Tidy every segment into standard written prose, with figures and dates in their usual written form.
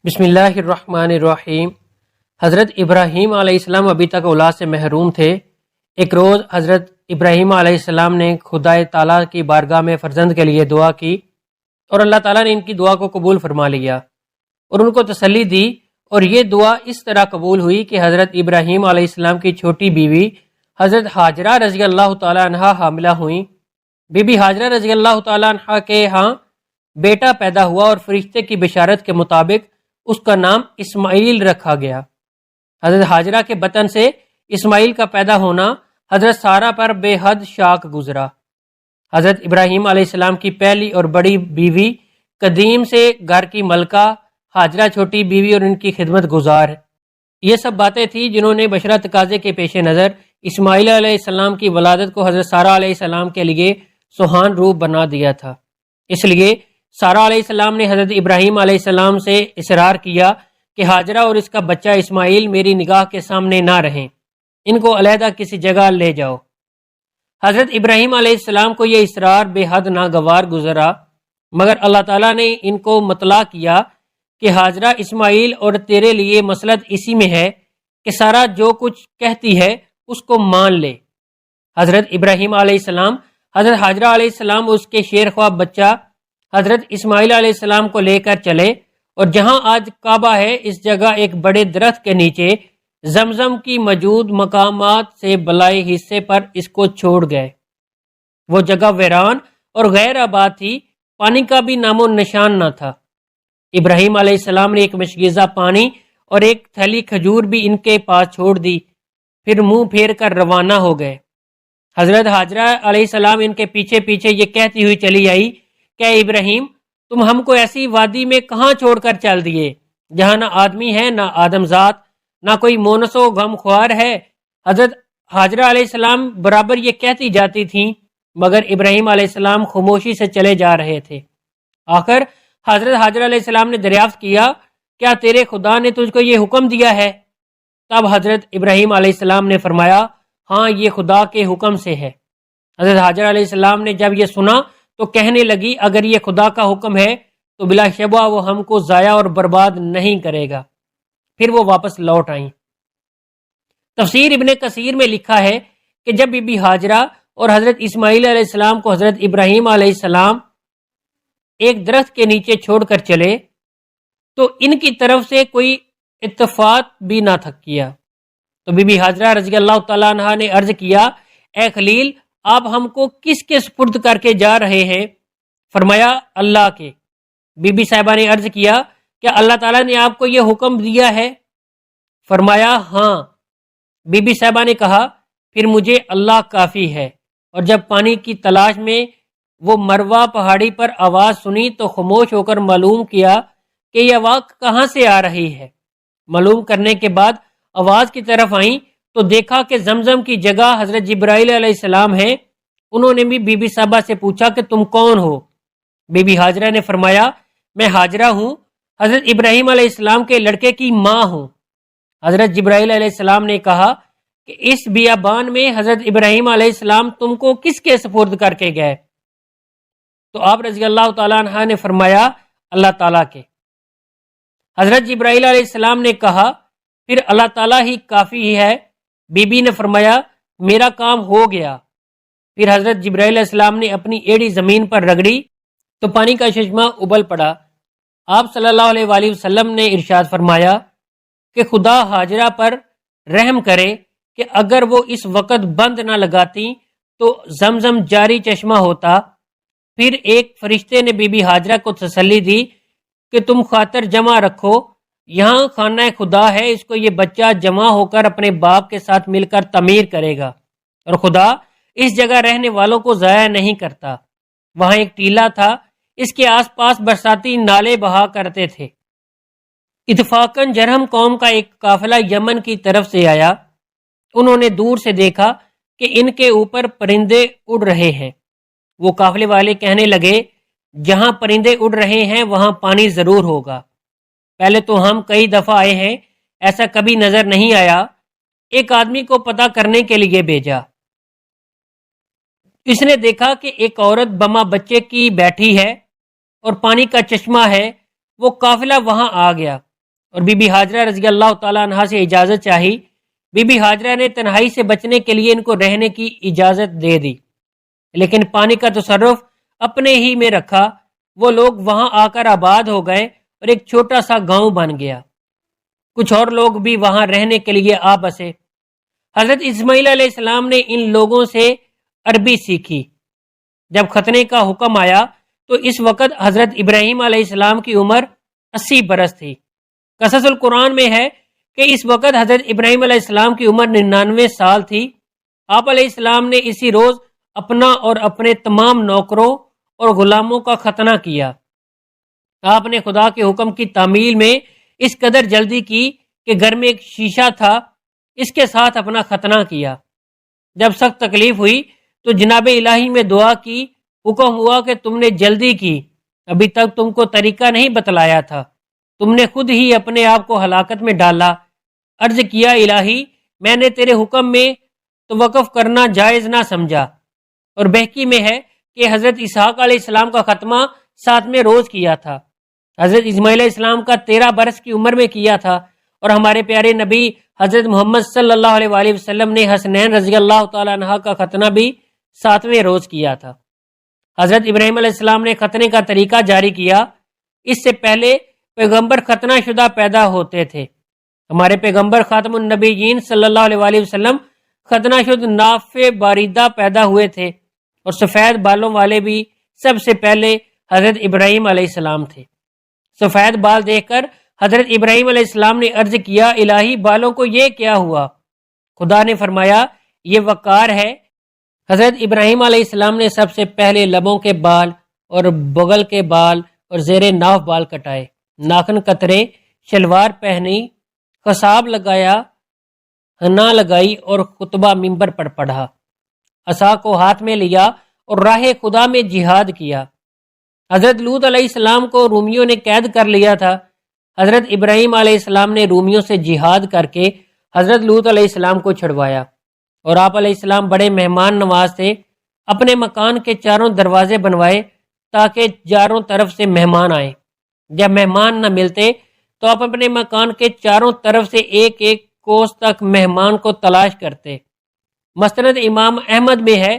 بسم اللہ الرحمن الرحیم۔ حضرت ابراہیم علیہ السلام ابھی تک اولاد سے محروم تھے۔ ایک روز حضرت ابراہیم علیہ السلام نے خدا تعالیٰ کی بارگاہ میں فرزند کے لیے دعا کی اور اللہ تعالیٰ نے ان کی دعا کو قبول فرما لیا اور ان کو تسلی دی، اور یہ دعا اس طرح قبول ہوئی کہ حضرت ابراہیم علیہ السلام کی چھوٹی بیوی حضرت حاجرہ رضی اللہ تعالیٰ عنہا حاملہ ہوئیں۔ بی بی حاجرہ رضی اللہ تعالیٰ عنہا کے ہاں بیٹا پیدا ہوا اور فرشتے کی بشارت کے مطابق اس کا نام اسماعیل رکھا گیا۔ حضرت حاجرہ کے بطن سے اسماعیل کا پیدا ہونا حضرت سارہ پر بے حد شاک گزرا۔ حضرت ابراہیم علیہ السلام کی پہلی اور بڑی بیوی قدیم سے گھر کی ملکہ، حاجرہ چھوٹی بیوی اور ان کی خدمت گزار، یہ سب باتیں تھیں جنہوں نے بشرا تقاضے کے پیش نظر اسماعیل علیہ السلام کی ولادت کو حضرت سارہ علیہ السلام کے لیے سہان روپ بنا دیا تھا۔ اس لیے سارہ علیہ السلام نے حضرت ابراہیم علیہ السلام سے اصرار کیا کہ حاجرہ اور اس کا بچہ اسماعیل میری نگاہ کے سامنے نہ رہیں، ان کو علیحدہ کسی جگہ لے جاؤ۔ حضرت ابراہیم علیہ السلام کو یہ اصرار بے حد ناگوار گزرا، مگر اللہ تعالیٰ نے ان کو مطلع کیا کہ حاجرہ اسماعیل اور تیرے لیے مصلحت اسی میں ہے کہ سارہ جو کچھ کہتی ہے اس کو مان لے۔ حضرت ابراہیم علیہ السلام حضرت حاجرہ علیہ السلام اس کے شیر خواب بچہ حضرت اسماعیل علیہ السلام کو لے کر چلے، اور جہاں آج کعبہ ہے اس جگہ ایک بڑے درخت کے نیچے زمزم کی موجود مقامات سے بلائی حصے پر اس کو چھوڑ گئے۔ وہ جگہ ویران اور غیر آباد تھی، پانی کا بھی نام و نشان نہ تھا۔ ابراہیم علیہ السلام نے ایک مشکیزہ پانی اور ایک تھیلی کھجور بھی ان کے پاس چھوڑ دی، پھر منہ پھیر کر روانہ ہو گئے۔ حضرت حاجرہ علیہ السلام ان کے پیچھے پیچھے یہ کہتی ہوئی چلی آئی کہ اے ابراہیم، تم ہم کو ایسی وادی میں کہاں چھوڑ کر چل دیے جہاں نہ آدمی ہے، نہ آدم ذات، نہ کوئی مونس و غم خوار ہے۔ حضرت حاجرہ علیہ السلام برابر یہ کہتی جاتی تھیں، مگر ابراہیم علیہ السلام خاموشی سے چلے جا رہے تھے۔ آخر حضرت حاجرہ علیہ السلام نے دریافت کیا، کیا تیرے خدا نے تجھ کو یہ حکم دیا ہے؟ تب حضرت ابراہیم علیہ السلام نے فرمایا، ہاں، یہ خدا کے حکم سے ہے۔ حضرت حاجرہ علیہ السلام نے جب یہ سنا تو کہنے لگی، اگر یہ خدا کا حکم ہے تو بلا شبہ وہ ہم کو ضائع اور برباد نہیں کرے گا۔ پھر وہ واپس لوٹ آئیں۔ تفسیر ابن کثیر میں لکھا ہے کہ جب بی بی حاجرہ اور حضرت اسماعیل علیہ السلام کو حضرت ابراہیم علیہ السلام ایک درخت کے نیچے چھوڑ کر چلے تو ان کی طرف سے کوئی اتفاق بھی نہ تھا کیا، تو بی بی حاجرہ رضی اللہ تعالیٰ عنہ نے عرض کیا، اے خلیل، آپ ہم کو کس کے سپرد کر کے جا رہے ہیں؟ فرمایا، اللہ کے۔ بی بی صاحبہ نے عرض کیا، کیا اللہ تعالیٰ نے آپ کو یہ حکم دیا ہے؟ فرمایا، ہاں۔ بی بی صاحبہ نے کہا، پھر مجھے اللہ کافی ہے۔ اور جب پانی کی تلاش میں وہ مروہ پہاڑی پر آواز سنی تو خاموش ہو کر معلوم کیا کہ یہ آواز کہاں سے آ رہی ہے۔ معلوم کرنے کے بعد آواز کی طرف آئیں تو دیکھا کہ زمزم کی جگہ حضرت جبرائیل علیہ السلام ہیں۔ انہوں نے بھی بی بی صاحبہ سے پوچھا کہ تم کون ہو؟ بی بی حاجرہ نے فرمایا، میں حاجرہ ہوں، حضرت ابراہیم علیہ السلام کے لڑکے کی ماں ہوں۔ حضرت جبرائیل علیہ السلام نے کہا کہ اس بیابان میں حضرت ابراہیم علیہ السلام تم کو کس کے سپرد کر کے گئے؟ تو آپ رضی اللہ تعالیٰ عنہ نے فرمایا، اللہ تعالیٰ کے۔ حضرت جبرائیل علیہ السلام نے کہا، پھر اللہ تعالیٰ ہی کافی ہے۔ بی بی نے فرمایا، میرا کام ہو گیا۔ پھر حضرت جبرائیل علیہ السلام نے اپنی ایڑی زمین پر رگڑی تو پانی کا چشمہ ابل پڑا۔ آپ صلی اللہ علیہ وآلہ وسلم نے ارشاد فرمایا کہ خدا حاجرہ پر رحم کرے کہ اگر وہ اس وقت بند نہ لگاتی تو زمزم جاری چشمہ ہوتا۔ پھر ایک فرشتے نے بی بی حاجرہ کو تسلی دی کہ تم خاطر جمع رکھو، یہاں خانہ خدا ہے، اس کو یہ بچہ جمع ہو کر اپنے باپ کے ساتھ مل کر تعمیر کرے گا، اور خدا اس جگہ رہنے والوں کو ضائع نہیں کرتا۔ وہاں ایک ٹیلہ تھا، اس کے آس پاس برساتی نالے بہا کرتے تھے۔ اتفاقاً جرہم قوم کا ایک قافلہ یمن کی طرف سے آیا۔ انہوں نے دور سے دیکھا کہ ان کے اوپر پرندے اڑ رہے ہیں۔ وہ قافلے والے کہنے لگے، جہاں پرندے اڑ رہے ہیں وہاں پانی ضرور ہوگا۔ پہلے تو ہم کئی دفعہ آئے ہیں، ایسا کبھی نظر نہیں آیا۔ ایک آدمی کو پتہ کرنے کے لیے بھیجا۔ اس نے دیکھا کہ ایک عورت بما بچے کی بیٹھی ہے اور پانی کا چشمہ ہے۔ وہ قافلہ وہاں آ گیا۔ اور بی بی ہاجرہ رضی اللہ تعالیٰ عنہا سے اجازت چاہی۔ بی بی ہاجرہ نے تنہائی سے بچنے کے لیے ان کو رہنے کی اجازت دے دی، لیکن پانی کا تصرف اپنے ہی میں رکھا۔ وہ لوگ وہاں آ کر آباد ہو گئے اور ایک چھوٹا سا گاؤں بن گیا۔ کچھ اور لوگ بھی وہاں رہنے کے لیے آ بسے۔ حضرت اسماعیل علیہ السلام نے ان لوگوں سے عربی سیکھی۔ جب ختنے کا حکم آیا تو اس وقت حضرت ابراہیم علیہ السلام کی عمر 80 برس تھی۔ قصص القرآن میں ہے کہ اس وقت حضرت ابراہیم علیہ السلام کی عمر 99 سال تھی۔ آپ علیہ السلام نے اسی روز اپنا اور اپنے تمام نوکروں اور غلاموں کا ختنہ کیا۔ آپ نے خدا کے حکم کی تعمیل میں اس قدر جلدی کی کہ گھر میں ایک شیشہ تھا، اس کے ساتھ اپنا ختنہ کیا۔ جب سخت تکلیف ہوئی تو جناب الہی میں دعا کی، حکم ہوا کہ تم نے جلدی کی، ابھی تک تم کو طریقہ نہیں بتلایا تھا، تم نے خود ہی اپنے آپ کو ہلاکت میں ڈالا۔ عرض کیا الہی میں نے تیرے حکم میں توقف کرنا جائز نہ سمجھا۔ اور بحقی میں ہے کہ حضرت اسحاق علیہ السلام کا خاتمہ 7ویں روز کیا تھا، حضرت اسماعیل علیہ السلام کا 13 برس کی عمر میں کیا تھا، اور ہمارے پیارے نبی حضرت محمد صلی اللہ علیہ وآلہ وسلم نے حسنین رضی اللہ تعالیٰ عنہ کا ختنہ بھی 7ویں روز کیا تھا۔ حضرت ابراہیم علیہ السلام نے ختنے کا طریقہ جاری کیا۔ اس سے پہلے پیغمبر ختنہ شدہ پیدا ہوتے تھے۔ ہمارے پیغمبر خاتم النبیین صلی اللہ علیہ وآلہ وسلم ختنہ شد نافع باریدہ پیدا ہوئے تھے، اور سفید بالوں والے بھی سب سے پہلے حضرت ابراہیم علیہ السلام تھے۔ سفید بال دیکھ کر حضرت ابراہیم علیہ السلام نے عرض کیا الہی بالوں کو یہ کیا ہوا؟ خدا نے فرمایا یہ وقار ہے۔ حضرت ابراہیم علیہ السلام نے سب سے پہلے لبوں کے بال اور بغل کے بال اور زیر ناف بال کٹائے، ناخن کترے، شلوار پہنی، خصاب لگایا، حنا لگائی اور خطبہ منبر پر پڑھا، عصا کو ہاتھ میں لیا اور راہ خدا میں جہاد کیا۔ حضرت لوط علیہ السلام کو رومیوں نے قید کر لیا تھا۔ حضرت ابراہیم علیہ السلام نے رومیوں سے جہاد کر کے حضرت لوط علیہ السلام کو چھڑوایا، اور آپ علیہ السلام بڑے مہمان نواز تھے۔ اپنے مکان کے چاروں دروازے بنوائے تاکہ چاروں طرف سے مہمان آئیں۔ جب مہمان نہ ملتے تو آپ اپنے مکان کے چاروں طرف سے ایک ایک کوس تک مہمان کو تلاش کرتے۔ مسند امام احمد میں ہے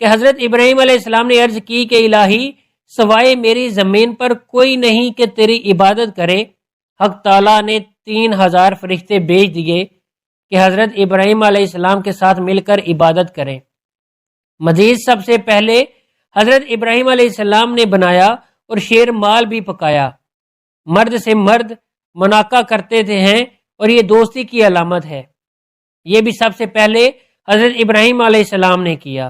کہ حضرت ابراہیم علیہ السلام نے عرض کی کہ الہی سوائے میری زمین پر کوئی نہیں کہ تیری عبادت کرے۔ حق تعالیٰ نے 3000 فرشتے بھیج دیے کہ حضرت ابراہیم علیہ السلام کے ساتھ مل کر عبادت کریں۔ مزید سب سے پہلے حضرت ابراہیم علیہ السلام نے بنایا اور شیر مال بھی پکایا۔ مرد سے مرد مناقہ کرتے تھے ہیں، اور یہ دوستی کی علامت ہے۔ یہ بھی سب سے پہلے حضرت ابراہیم علیہ السلام نے کیا۔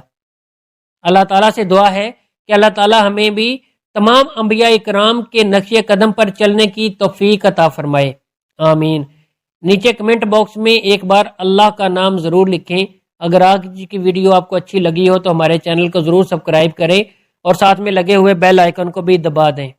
اللہ تعالیٰ سے دعا ہے کہ اللہ تعالیٰ ہمیں بھی تمام انبیاء اکرام کے نقش قدم پر چلنے کی توفیق عطا فرمائے، آمین۔ نیچے کمنٹ باکس میں ایک بار اللہ کا نام ضرور لکھیں۔ اگر آج کی ویڈیو آپ کو اچھی لگی ہو تو ہمارے چینل کو ضرور سبسکرائب کریں، اور ساتھ میں لگے ہوئے بیل آئیکن کو بھی دبا دیں۔